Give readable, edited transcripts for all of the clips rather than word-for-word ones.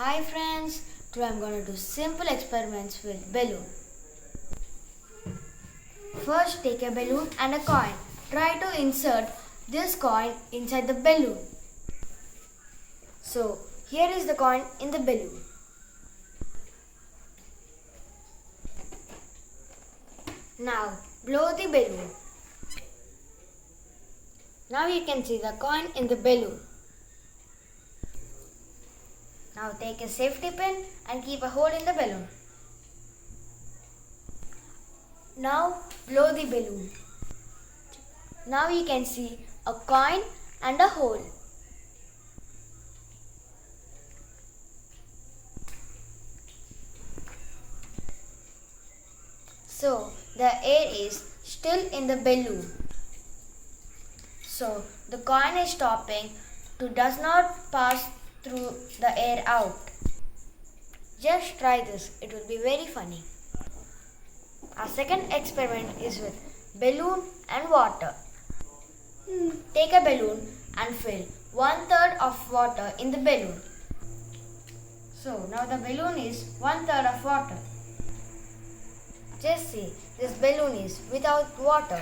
Hi friends, today I'm going to do simple experiments with balloon. First take a balloon and a coin. Try to insert this coin inside the balloon. So here is the coin in the balloon. Now blow the balloon. Now you can see the coin in the balloon. Now take a safety pin and keep a hole in the balloon. Now blow the balloon. Now you can see a coin and a hole. So the air is still in the balloon. So the coin is stopping to does not pass through the air out. Just try this, it will be very funny. Our second experiment is with balloon and water. Take a balloon and fill 1/3 of water in the balloon. So now the balloon is 1/3 of water. Just see, this balloon is without water.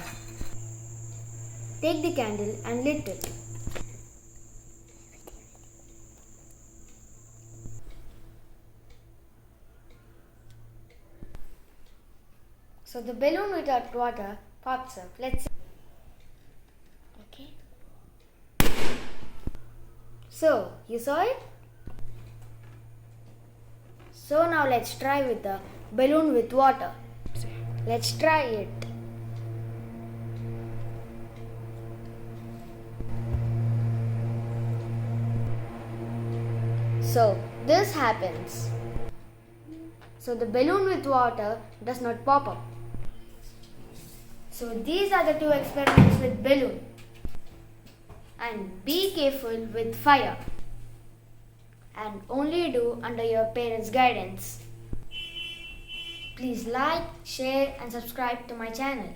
Take the candle and lit it. So the balloon without water pops up. Let's see. Okay. So you saw it? So now let's try with the balloon with water. Let's try it. So this happens. So the balloon with water does not pop up. So these are the two experiments with balloon. And be careful with fire. And only do under your parents' guidance. Please like, share and subscribe to my channel.